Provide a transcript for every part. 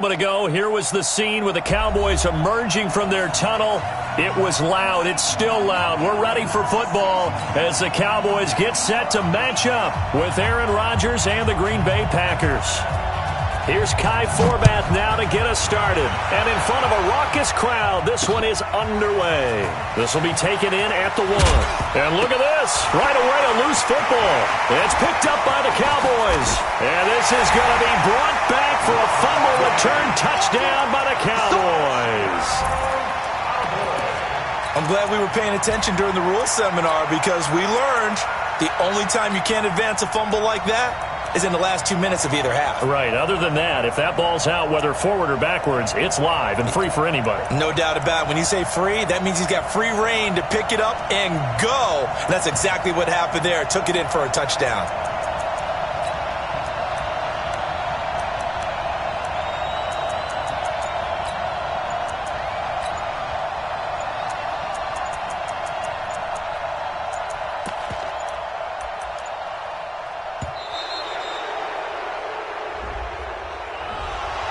Ago, here was the scene with the Cowboys emerging from their tunnel. It was loud. It's still loud. We're ready for football as the Cowboys get set to match up with Aaron Rodgers and the Green Bay Packers. Here's Kai Forbath now to get us started. And in front of a raucous crowd, this one is underway. This will be taken in at the 1. And look at this. Right away, a loose football. It's picked up by the Cowboys. And this is going to be brought back for a fumble return touchdown by the Cowboys. I'm glad we were paying attention during the rules seminar because we learned the only time you can't advance a fumble like that is in the last 2 minutes of either half. Right. Other than that, if that ball's out, whether forward or backwards, it's live and free for anybody. No doubt about it. When you say free, that means he's got free reign to pick it up and go. And that's exactly what happened there. Took it in for a touchdown.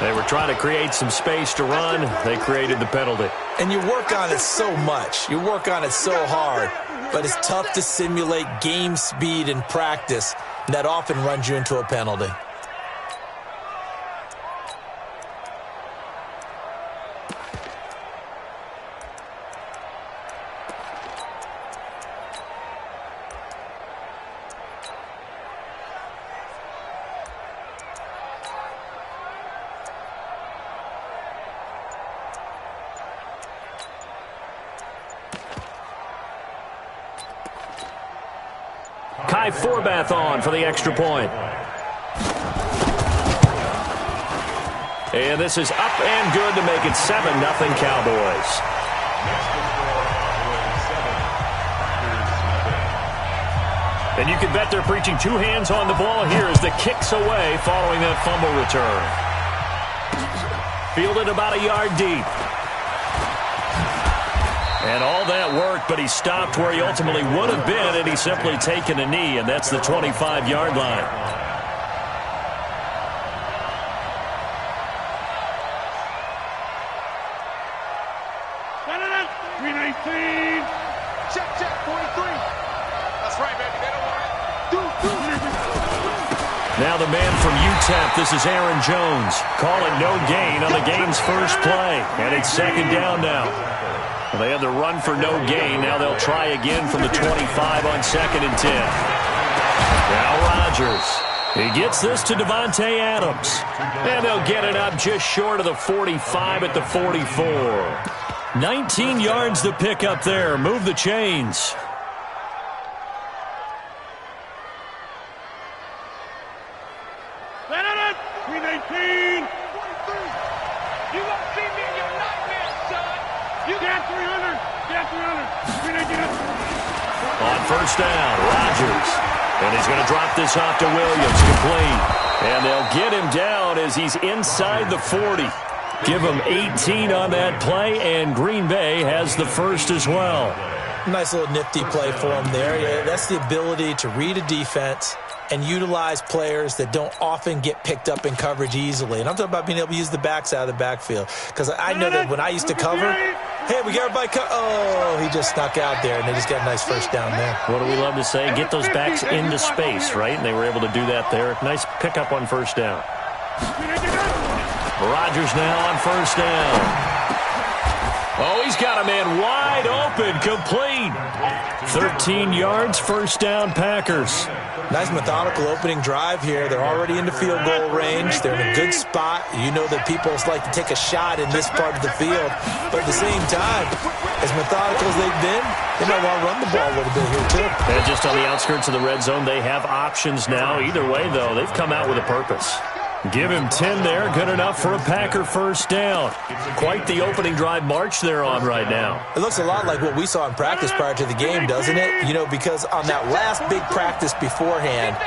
They were trying to create some space to run. They created the penalty. And you work on it so much. You work on it so hard. But it's tough to simulate game speed in practice. And that often runs you into a penalty. Kai Forbath on for the extra point. And this is up and good to make it 7-0 Cowboys. And you can bet they're preaching 2 hands on the ball here as the kick's away following that fumble return. Fielded about a yard deep. And all that worked, but he stopped where he ultimately would have been, and he's simply taken a knee, and that's the 25-yard line. Check, 43. That's right, baby. They don't want it. Now the man from UTEP, this is Aaron Jones. Call it no gain on the game's first play, and it's 2nd down now. Well, they had the run for no gain. Now they'll try again from the 25 on 2nd and 10. Now Rodgers. He gets this to Devontae Adams. And they'll get it up just short of the 45 at the 44. 19 yards to pick up there. Move the chains. On 1st down, Rodgers. And he's going to drop this off to Williams, complete. And they'll get him down as he's inside the 40. Give him 18 on that play, and Green Bay has the first as well. Nice little nifty play for him there. Yeah, that's the ability to read a defense and utilize players that don't often get picked up in coverage easily. And I'm talking about being able to use the backs out of the backfield. Because I know that when I used to cover, hey, we got everybody oh, he just snuck out there, and they just got a nice first down there. What do we love to say? Get those backs into space, right? And they were able to do that there. Nice pickup on 1st down. Rodgers now on 1st down. Oh, he's got a man wide open, complete. 13 yards, 1st down, Packers. Nice methodical opening drive here. They're already in the field goal range. They're in a good spot. You know that people like to take a shot in this part of the field. But at the same time, as methodical as they've been, they might want to run the ball a little bit here too. And just on the outskirts of the red zone, they have options now. Either way, though, they've come out with a purpose. Give him 10 there. Good enough for a Packer 1st down. Quite the opening drive march they're on right now. It looks a lot like what we saw in practice prior to the game, doesn't it? You know, because on that last big practice beforehand,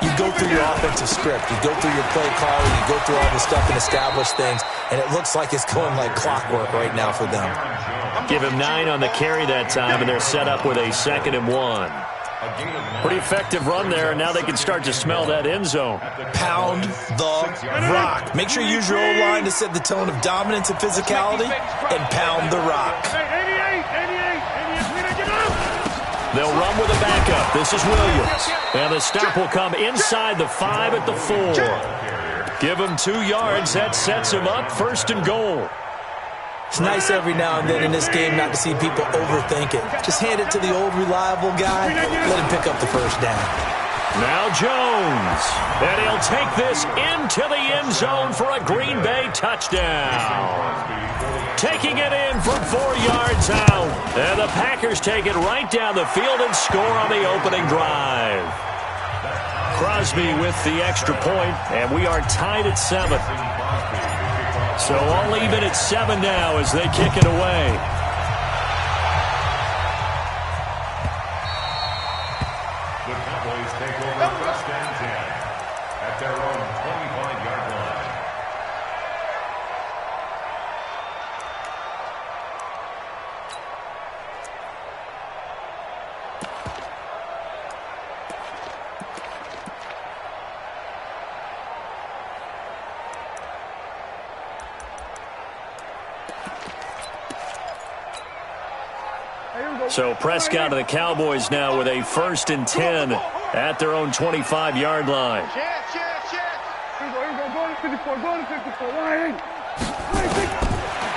you go through your offensive script. You go through your play calling. You go through all the stuff and establish things. And it looks like it's going like clockwork right now for them. Give him 9 on the carry that time, and they're set up with a 2nd and 1. Pretty effective run there, and now they can start to smell that end zone. Pound the rock. Make sure you use your O-line to set the tone of dominance and physicality, and pound the rock. They'll run with a backup. This is Williams. And the stop will come inside the 5 at the 4. Give him 2 yards. That sets him up 1st and goal. It's nice every now and then in this game not to see people overthink it. Just hand it to the old reliable guy. Let him pick up the first down. Now Jones. And he'll take this into the end zone for a Green Bay touchdown. Taking it in from 4 yards out. And the Packers take it right down the field and score on the opening drive. Crosby with the extra point, and we are tied at 7. So all even at 7 now as they kick it away. The Cowboys take over 1st and 10 at their own 25-yard line. So Prescott and the Cowboys now with a 1st and 10 at their own 25-yard line.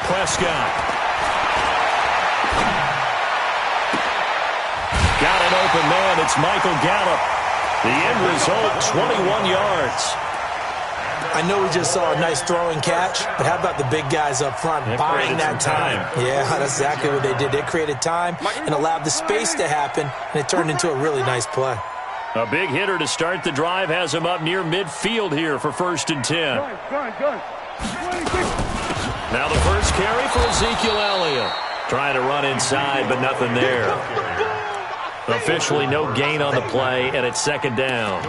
Prescott. Got an open man. It's Michael Gallup. The end result, 21 yards. I know we just saw a nice throwing catch, but how about the big guys up front buying that time? Yeah, that's exactly what they did. They created time and allowed the space to happen, and it turned into a really nice play. A big hitter to start the drive has him up near midfield here for 1st and 10. Now the first carry for Ezekiel Elliott. Trying to run inside, but nothing there. Officially no gain on the play, and it's 2nd down.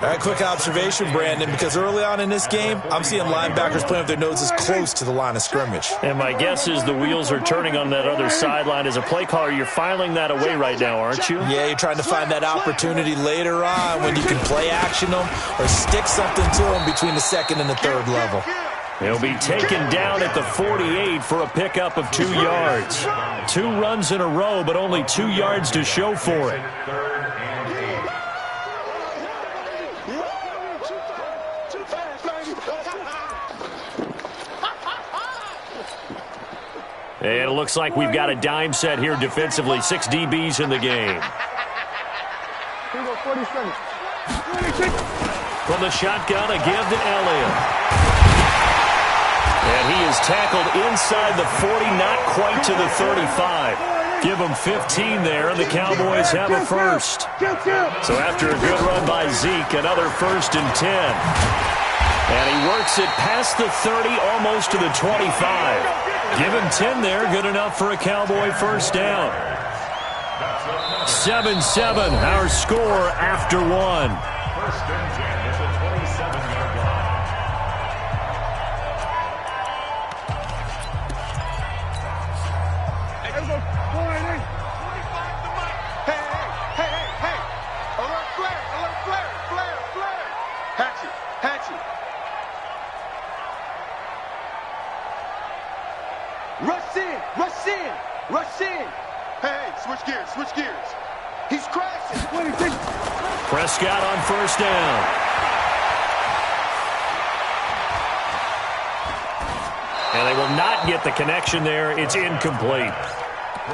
All right, quick observation, Brandon, because early on in this game, I'm seeing linebackers playing with their noses close to the line of scrimmage. And my guess is the wheels are turning on that other sideline. As a play caller, you're filing that away right now, aren't you? Yeah, you're trying to find that opportunity later on when you can play action them or stick something to them between the 2nd and the 3rd level. He'll be taken down at the 48 for a pickup of 2 yards. 2 runs in a row, but only 2 yards to show for it. And it looks like we've got a dime set here defensively. 6 DBs in the game. From the shotgun, a give to Elliott. And he is tackled inside the 40, not quite to the 35. Give him 15 there, and the Cowboys have a 1st. So after a good run by Zeke, another 1st and 10. And he works it past the 30, almost to the 25. Give him 10 there, good enough for a Cowboy 1st down. 7-7, our score after 1. 1st and 10 at the 27-yard line. Hey. Alert flare. Hatchet. Rush in. Hey, switch gears. He's crashing. Prescott on 1st down. And they will not get the connection there. It's incomplete.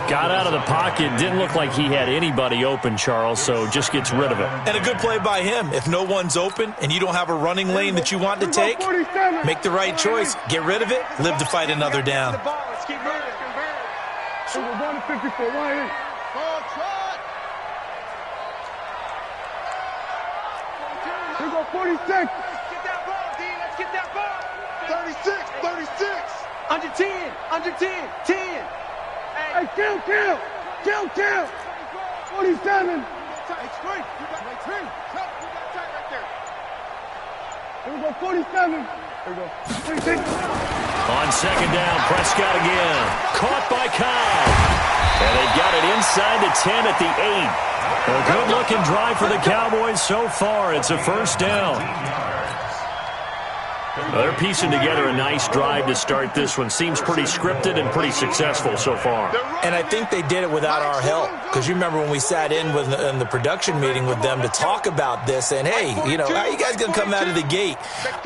Got out of the pocket. Didn't look like he had anybody open, Charles, so just gets rid of it. And a good play by him. If no one's open and you don't have a running lane that you want to take, make the right choice. Get rid of it. Live to fight another down. Let's keep moving. We're going to 54. Right. We go 46. Get that ball, D. Let's get that ball. 36. Under 10. 10. Hey, kill. 47. Hey, screen. You got right screen. You got tight right there. Here we go, 47. Here we go. 46. On 2nd down, Prescott again. Caught by Kyle. And they've got it inside the 10 at the 8. A good-looking drive for the Cowboys so far. It's a first down. They're piecing together a nice drive to start this one. Seems pretty scripted and pretty successful so far. And I think they did it without our help. Because you remember when we sat in the production meeting with them to talk about this, and hey, you know, how are you guys going to come out of the gate?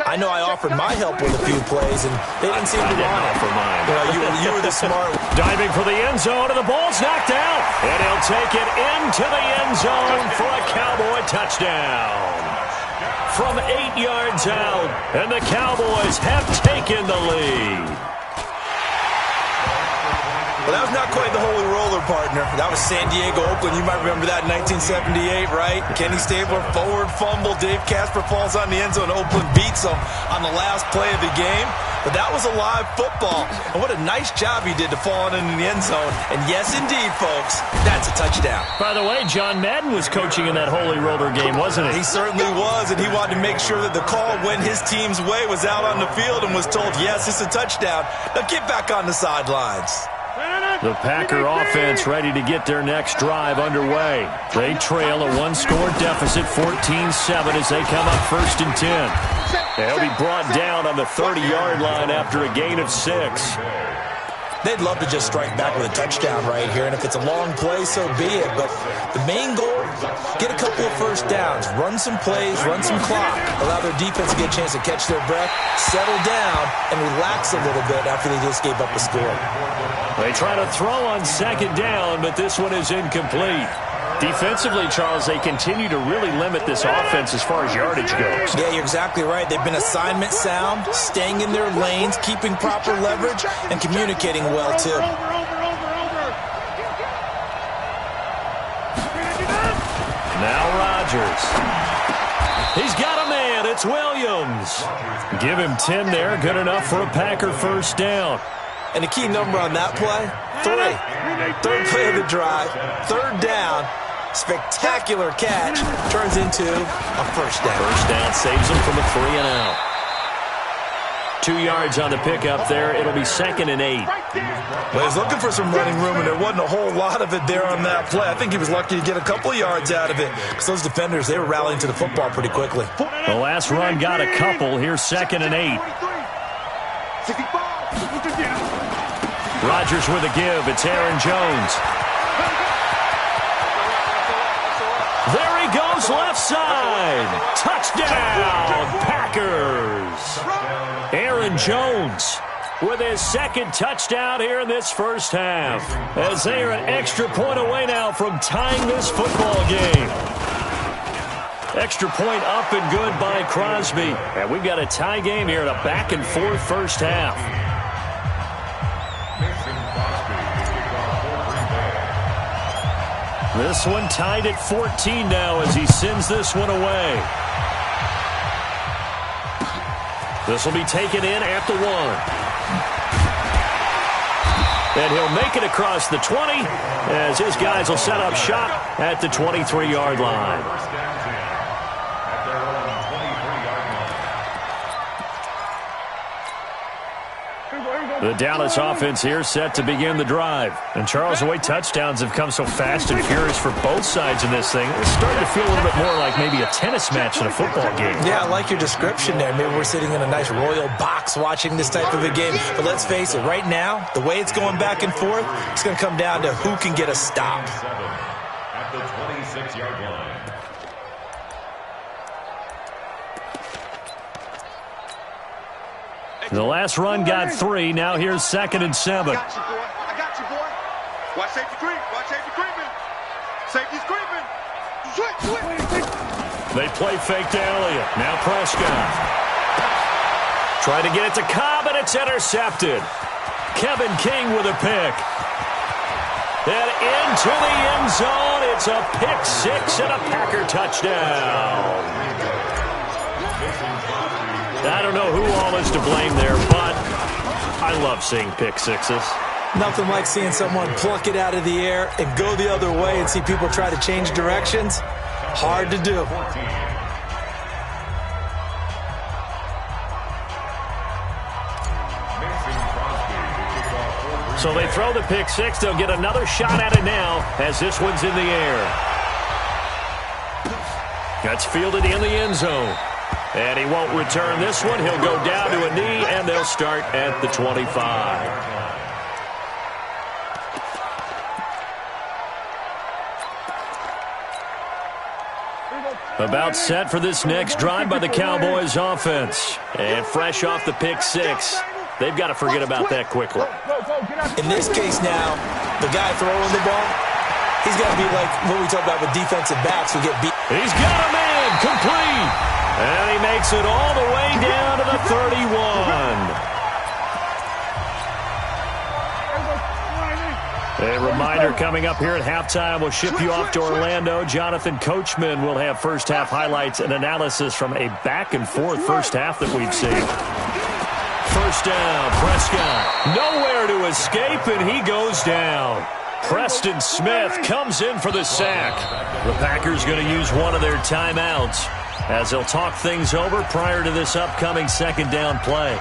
I know I offered my help with a few plays, and they didn't seem to want it. For mine. You were the smart one. Diving for the end zone, and the ball's knocked out. And he'll take it into the end zone for a Cowboy touchdown. From 8 yards out, and the Cowboys have taken the lead. Well, that was not quite the holy roller, partner. That was San Diego, Oakland. You might remember that in 1978, right? Kenny Stabler, forward fumble. Dave Casper falls on the end zone. Oakland beats them on the last play of the game. But that was a live football. And what a nice job he did to fall in the end zone. And yes, indeed, folks, that's a touchdown. By the way, John Madden was coaching in that holy roller game, wasn't he? He certainly was, and he wanted to make sure that the call went his team's way, was out on the field and was told, yes, it's a touchdown. Now get back on the sidelines. The Packer offense ready to get their next drive underway. They trail a one-score deficit, 14-7, as they come up 1st and 10. They'll be brought down on the 30-yard line after a gain of 6. They'd love to just strike back with a touchdown right here, and if it's a long play, so be it. But the main goal, get a couple of first downs, run some plays, run some clock, allow their defense to get a chance to catch their breath, settle down, and relax a little bit after they just gave up a score. They try to throw on 2nd down, but this one is incomplete. Defensively, Charles, they continue to really limit this offense as far as yardage goes. Yeah, you're exactly right. They've been assignment sound, staying in their lanes, keeping proper leverage, and communicating well, too. Now Rodgers. He's got a man. It's Williams. Give him 10 there. Good enough for a Packer first down. And the key number on that play, 3. Third play of the drive, 3rd down. Spectacular catch turns into a first down. First down saves them from a 3 and out. 2 yards on the pickup there. It'll be 2nd and 8. Well, he's looking for some running room, and there wasn't a whole lot of it there on that play. I think he was lucky to get a couple yards out of it because those defenders, they were rallying to the football pretty quickly. The last run got a couple. Here's 2nd and 8. Rodgers with a give. It's Aaron Jones. There he goes, left side. Touchdown, Packers. Aaron Jones with his 2nd touchdown here in this first half, as they are an extra point away now from tying this football game. Extra point up and good by Crosby. And we've got a tie game here in a back-and-forth first half. This one tied at 14 now as he sends this one away. This will be taken in at the 1. And he'll make it across the 20 as his guys will set up shop at the 23-yard line. The Dallas offense here set to begin the drive. And Charles, the way touchdowns have come so fast and furious for both sides in this thing, it's starting to feel a little bit more like maybe a tennis match in a football game. Yeah, I like your description there. Maybe we're sitting in a nice royal box watching this type of a game. But let's face it, right now, the way it's going back and forth, it's going to come down to who can get a stop. At the 26-yard line. The last run got 3. Now here's 2nd and 7. I got you, boy. Watch safety creep. Watch safety creeping. Safety's creeping. Switch. They play fake to Elliott. Now Prescott. Trying to get it to Cobb, and it's intercepted. Kevin King with a pick. And into the end zone. It's a pick 6 and a Packer touchdown. I don't know who all is to blame there, but I love seeing pick sixes. Nothing like seeing someone pluck it out of the air and go the other way and see people try to change directions. Hard to do. So they throw the pick six. They'll get another shot at it now as this one's in the air. That's fielded in the end zone. And he won't return this one. He'll go down to a knee, and they'll start at the 25. About set for this next drive by the Cowboys offense. And fresh off the pick six, they've got to forget about that quickly. In this case now, the guy throwing the ball, he's got to be like what we talked about with defensive backs who get beat. He's got a man, complete. And he makes it all the way down to the 31. A reminder coming up here at halftime, we'll ship you off to Orlando. Jonathan Coachman will have first-half highlights and analysis from a back-and-forth first half that we've seen. First down, Prescott. Nowhere to escape, and he goes down. Preston Smith comes in for the sack. The Packers going to use one of their timeouts as they'll talk things over prior to this upcoming second down play.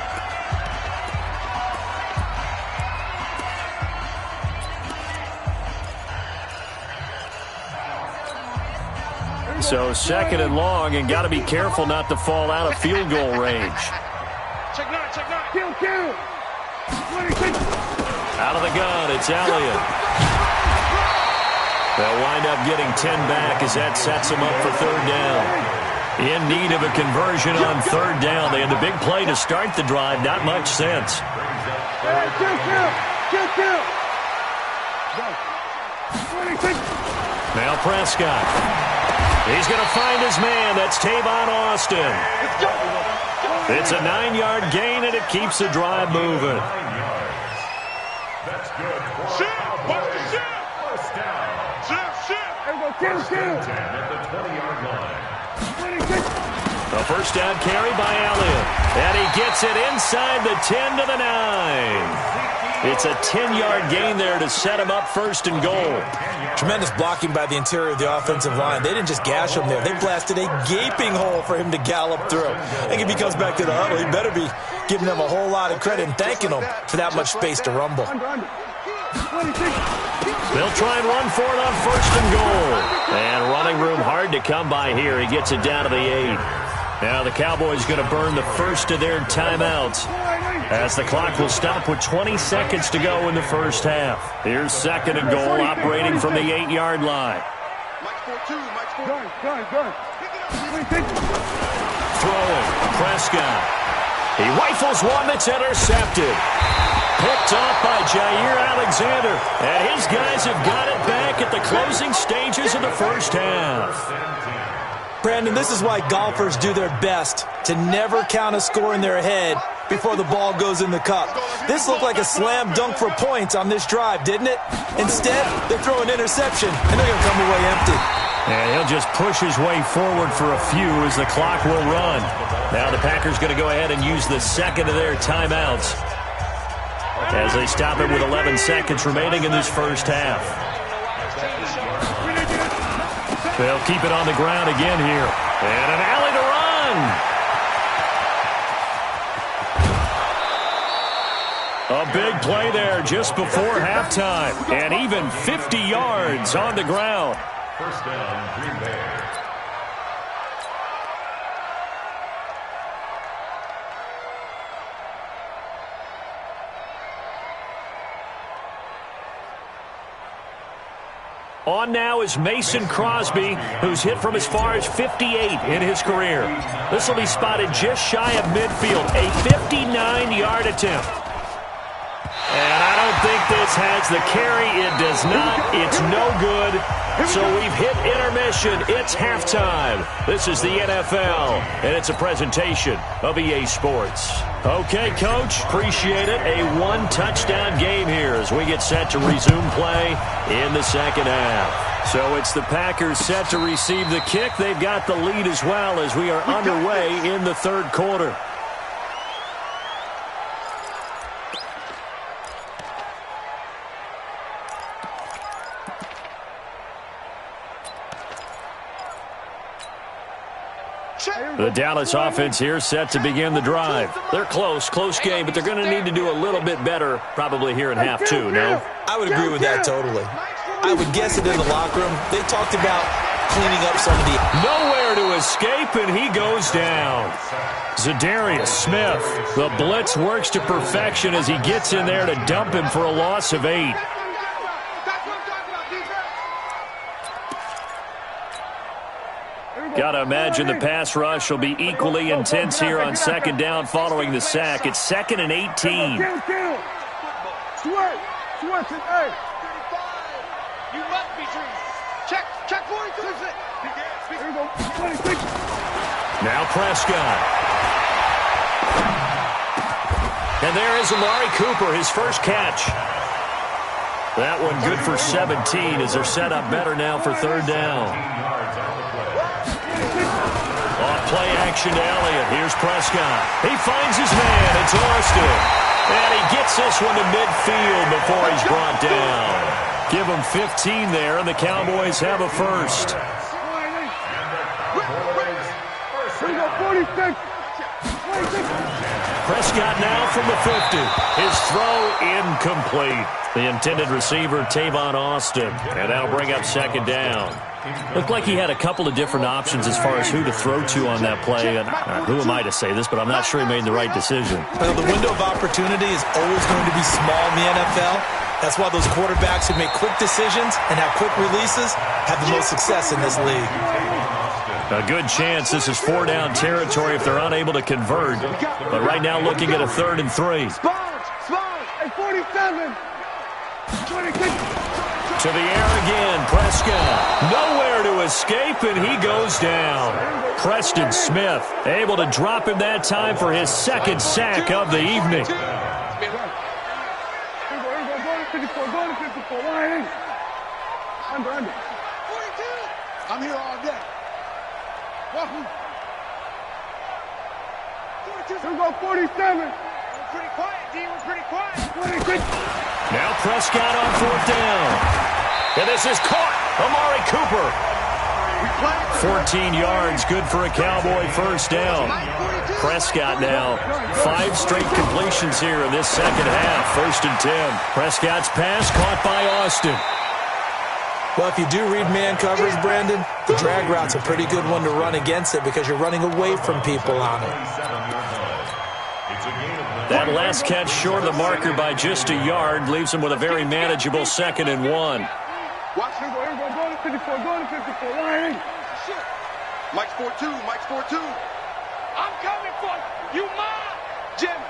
So second and long, and got to be careful not to fall out of field goal range. Check nine. Kill. 26. Out of the gun, it's Elliott. They'll wind up getting 10 back as that sets them up for third down. In need of a conversion on third down. They had the big play to start the drive. Not much sense. Kill. 26. Now Prescott. He's going to find his man. That's Tavon Austin. It's a 9-yard gain, and it keeps the drive moving. That's good. First down. Kill. At the 20-yard line. 26. A first down carry by Elliott. And he gets it inside the 10 to the 9. It's a 10-yard gain there to set him up first and goal. Tremendous blocking by the interior of the offensive line. They didn't just gash him there. They blasted a gaping hole for him to gallop through. I think if he comes back to the huddle, he better be giving them a whole lot of credit and thanking them for that much space to rumble. They'll try and run for it on first and goal. And running room hard to come by here. He gets it down to the 8. Now the Cowboys going to burn the first of their timeouts as the clock will stop with 20 seconds to go in the first half. Here's second and goal operating from the 8-yard line. Throwing, Prescott. He rifles one that's intercepted. Picked off by Jair Alexander. And his guys have got it back at the closing stages of the first half. Brandon, this is why golfers do their best to never count a score in their head before the ball goes in the cup. This looked like a slam dunk for points on this drive, didn't it? Instead, they throw an interception, and they're going to come away empty. And he'll just push his way forward for a few as the clock will run. Now the Packers going to go ahead and use the second of their timeouts as they stop it with 11 seconds remaining in this first half. They'll keep it on the ground again here. And an alley to run. A big play there just before halftime. And even 50 yards on the ground. First down, Green Bay. On now is Mason Crosby, who's hit from as far as 58 in his career. This will be spotted just shy of midfield, a 59-yard attempt. And I don't think this has the carry. It does not. It's no good. So we've hit intermission. It's halftime. This is the NFL, and it's a presentation of EA Sports. Okay, Coach, appreciate it. A one-touchdown game here as we get set to resume play in the second half. So it's the Packers set to receive the kick. They've got the lead as well as we are underway in the third quarter. Check. The Dallas offense here set to begin the drive. They're close game, but they're going to need to do a little bit better probably here in half two, no? I would agree with that totally. I would guess it in the locker room. They talked about cleaning up some of the... Nowhere to escape, and he goes down. Zadarius Smith. The blitz works to perfection as he gets in there to dump him for a loss of 8. Got to imagine the pass rush will be equally intense here on second down following the sack. It's 2nd and 18. You must be dreaming. Check 42. Now Prescott. And there is Amari Cooper, his first catch. That one good for 17 as they're set up better now for third down. Off play action to Elliott. Here's Prescott. He finds his man. It's Austin. And he gets this one to midfield before he's brought down. Give him 15 there, and the Cowboys have a first. Prescott now from the 50. His throw incomplete. The intended receiver, Tavon Austin. And that'll bring up second down. Looked like he had a couple of different options as far as who to throw to on that play. And who am I to say this, but I'm not sure he made the right decision. Well, the window of opportunity is always going to be small in the NFL. That's why those quarterbacks who make quick decisions and have quick releases have the most success in this league. A good chance this is 4-down territory if they're unable to convert. But right now looking at a 3rd and 3. Hey, 47. 26. To the air again, Prescott. Nowhere to escape, and he goes down. Preston Smith able to drop him that time for his 2nd sack of the evening. I'm here all day. Welcome. 47. We're pretty quiet, D. We're pretty quiet. 26. Now Prescott on 4th down. And this is caught. Amari Cooper. 14 yards, good for a Cowboy first down. Prescott now, 5 straight completions here in this second half. 1st and 10. Prescott's pass caught by Austin. Well, if you do read man coverage, Brandon, the drag route's a pretty good one to run against it because you're running away from people on it. That last catch short of the marker by just a yard leaves him with a very manageable 2nd and 1. Watch him go. Go to 54. Go to 54. Line. Mike's 4-2. Mike's 4-2. I'm coming for you. You mine. Jim.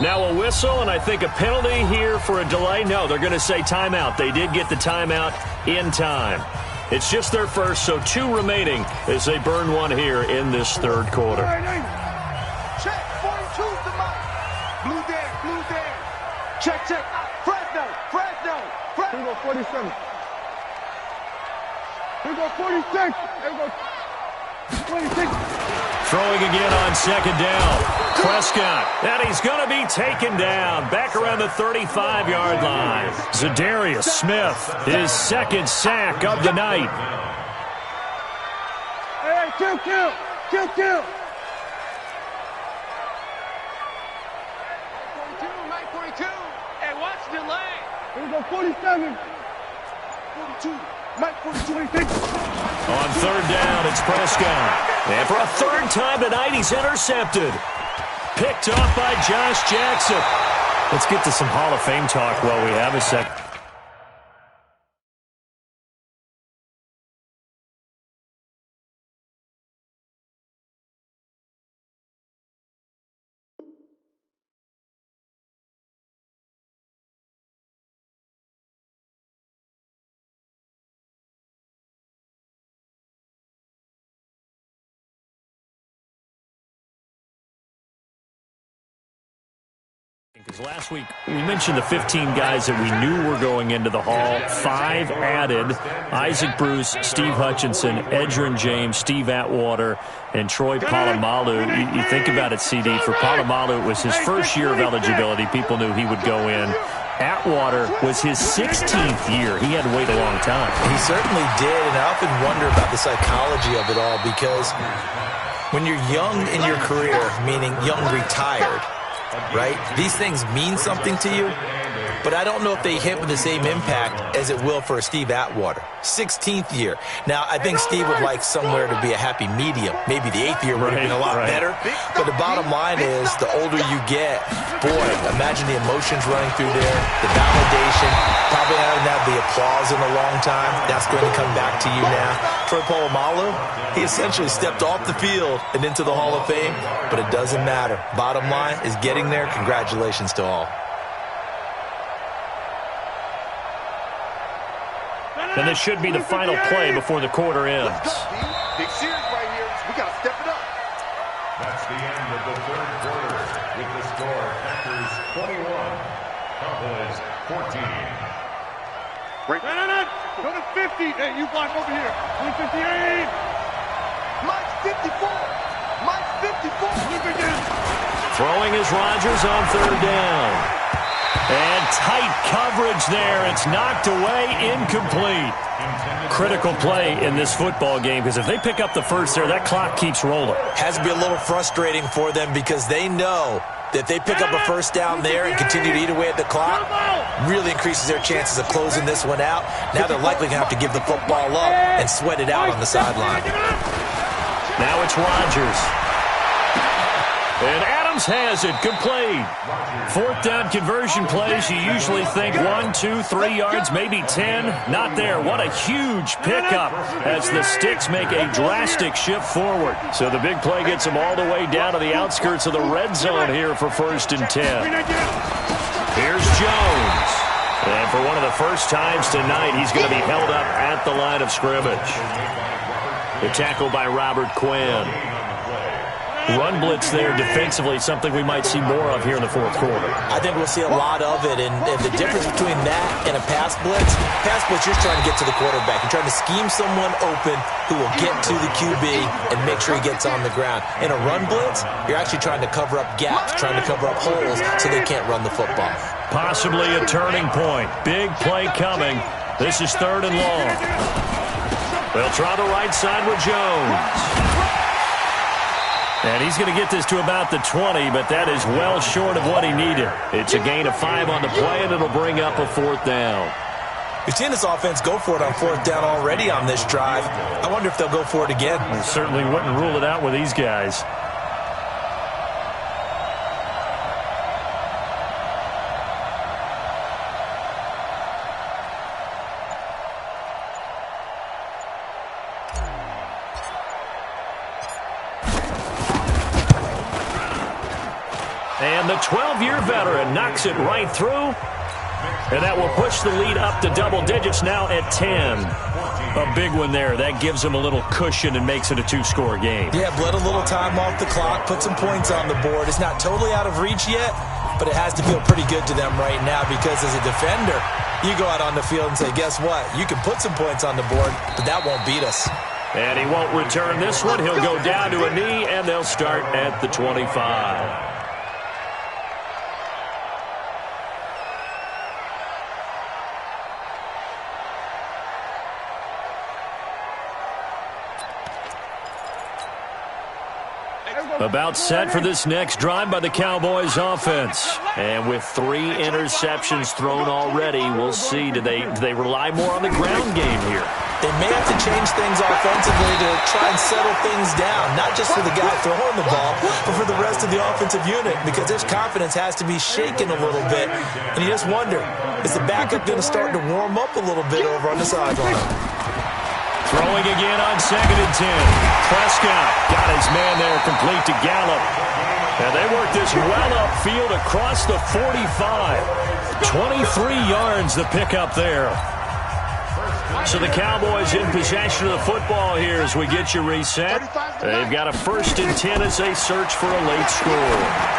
Now a whistle, and I think a penalty here for a delay. No, they're going to say timeout. They did get the timeout in time. It's just their first, so 2 remaining as they burn one here in this 3rd quarter. Check. 42's the mark. Blue there. Check. Fresno. Here we go 47. Here we go 46. Here we go 26. Throwing again on 2nd down. Prescott, and he's going to be taken down back around the 35-yard line. Zadarius Smith, his 2nd sack of the night. Hey, kill. 42. Hey, watch the delay. Here we go 47. 42. Mike 42. 26. On 3rd down, it's Prescott. And for a 3rd time tonight, he's intercepted. Picked off by Josh Jackson. Let's get to some Hall of Fame talk while we have a second. Because Last week, we mentioned the 15 guys that we knew were going into the Hall. 5 added: Isaac Bruce, Steve Hutchinson, Edgerrin James, Steve Atwater, and Troy Polamalu. You think about it, CD. For Polamalu, it was his first year of eligibility. People knew he would go in. Atwater was his 16th year. He had to wait a long time. He certainly did, and I often wonder about the psychology of it all, because when you're young in your career, meaning young retired, right, these things mean something to you, but I don't know if they hit with the same impact as it will for a Steve Atwater. 16th year. Now, I think Steve would like somewhere to be a happy medium. Maybe the 8th year would have been a lot better. But the bottom line is, the older you get, boy, imagine the emotions running through there, the validation, probably haven't had the applause in a long time. That's going to come back to you now. Troy Polamalu, he essentially stepped off the field and into the Hall of Fame, but it doesn't matter. Bottom line is getting there. Congratulations to all. And this should be the final play before the quarter ends. Big series right here. We got to step it up. That's the end of the third quarter. With the score, Packers 21, Cowboys 14. Right. Go to 50. Hey, you block over here. 158. Mike's 54. Mike's 54. Throwing is Rodgers on third down. And tight coverage there. It's knocked away, incomplete. Critical play in this football game, because if they pick up the first there, that clock keeps rolling. Has to be a little frustrating for them, because they know that they pick up a first down there and continue to eat away at the clock, really increases their chances of closing this one out. Now they're likely going to have to give the football up and sweat it out on the sideline. Now it's Rodgers. And Adams has it, complete. Fourth down conversion plays, you usually think 1, 2, 3 yards, maybe 10. Not there. What a huge pickup as the Sticks make a drastic shift forward. So the big play gets them all the way down to the outskirts of the red zone here for 1st and 10. Here's Jones. And for one of the first times tonight, he's going to be held up at the line of scrimmage. The tackle by Robert Quinn. Run blitz there defensively, something we might see more of here in the fourth quarter. I think we'll see a lot of it, and the difference between that and a pass blitz, you're trying to get to the quarterback. You're trying to scheme someone open who will get to the QB and make sure he gets on the ground. In a run blitz, you're actually trying to cover up gaps, trying to cover up holes so they can't run the football. Possibly a turning point. Big play coming. This is 3rd and long. They'll try the right side with Jones. And he's going to get this to about the 20, but that is well short of what he needed. It's a gain of 5 on the play, and it'll bring up a 4th down. We've seen this offense go for it on 4th down already on this drive. I wonder if they'll go for it again. I certainly wouldn't rule it out with these guys. And the 12-year veteran knocks it right through. And that will push the lead up to double digits now at 10. A big one there. That gives them a little cushion and makes it a 2-score game. Yeah, bled a little time off the clock, put some points on the board. It's not totally out of reach yet, but it has to feel pretty good to them right now, because as a defender, you go out on the field and say, guess what? You can put some points on the board, but that won't beat us. And he won't return this one. He'll go down to a knee, and they'll start at the 25. About set for this next drive by the Cowboys offense. And with 3 interceptions thrown already, we'll see. Do they rely more on the ground game here? They may have to change things offensively to try and settle things down, not just for the guy throwing the ball, but for the rest of the offensive unit, because their confidence has to be shaken a little bit. And you just wonder, is the backup going to start to warm up a little bit over on the sideline? Throwing again on 2nd and 10. Prescott got his man there, complete to Gallup. And they work this well upfield across the 45. 23 yards the pickup there. So the Cowboys in possession of the football here as we get you reset. They've got a 1st and 10 as they search for a late score.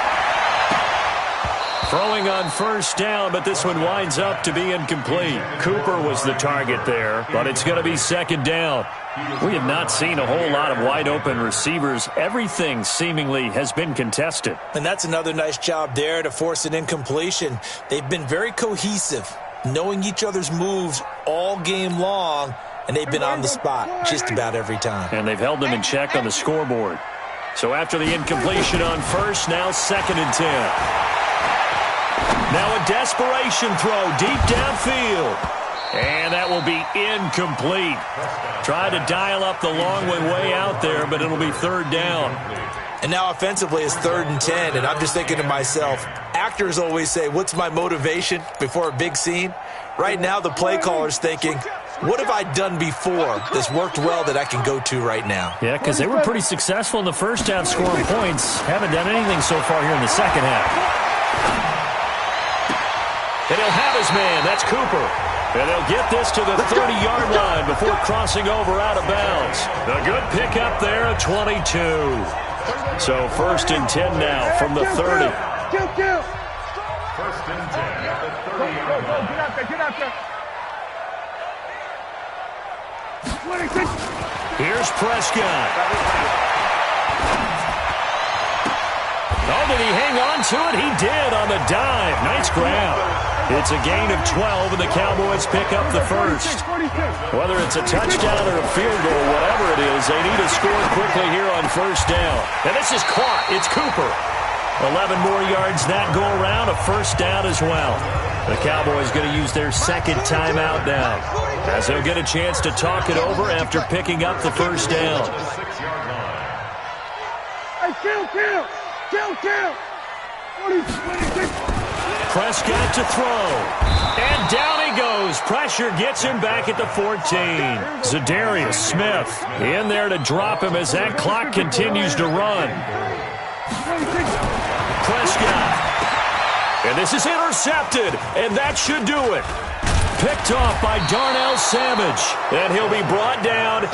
Throwing on first down, but this one winds up to be incomplete. Cooper was the target there, but it's going to be second down. We have not seen a whole lot of wide-open receivers. Everything seemingly has been contested. And that's another nice job there to force an incompletion. They've been very cohesive, knowing each other's moves all game long, and they've been on the spot just about every time. And they've held them in check on the scoreboard. So after the incompletion on first, now 2nd and 10. Now a desperation throw deep downfield. And that will be incomplete. Try to dial up the long way out there, but it'll be 3rd down. And now offensively it's 3rd and 10, and I'm just thinking to myself, actors always say, what's my motivation before a big scene? Right now the play caller's thinking, what have I done before that's worked well that I can go to right now? Yeah, because they were pretty successful in the first half scoring points. Haven't done anything so far here in the second half. And he'll have his man. That's Cooper. And they'll get this to the 30-yard line before crossing over out of bounds. A good pickup there at 22. So 1st and 10 now from the 30. 1st and 10 at the 30-yard line. Get out there. Here's Prescott. Oh, did he hang on to it? He did on the dive. Nice grab. It's a gain of 12, and the Cowboys pick up the first. Whether it's a touchdown or a field goal, whatever it is, they need to score quickly here on first down. And this is caught. It's Cooper. 11 more yards that go around, a first down as well. The Cowboys going to use their 2nd timeout now, as they'll get a chance to talk it over after picking up the first down. Hey, kill. Prescott to throw. And down he goes. Pressure gets him back at the 14. Zadarius Smith in there to drop him as that clock continues to run. Prescott. And this is intercepted. And that should do it. Picked off by Darnell Savage. And he'll be brought down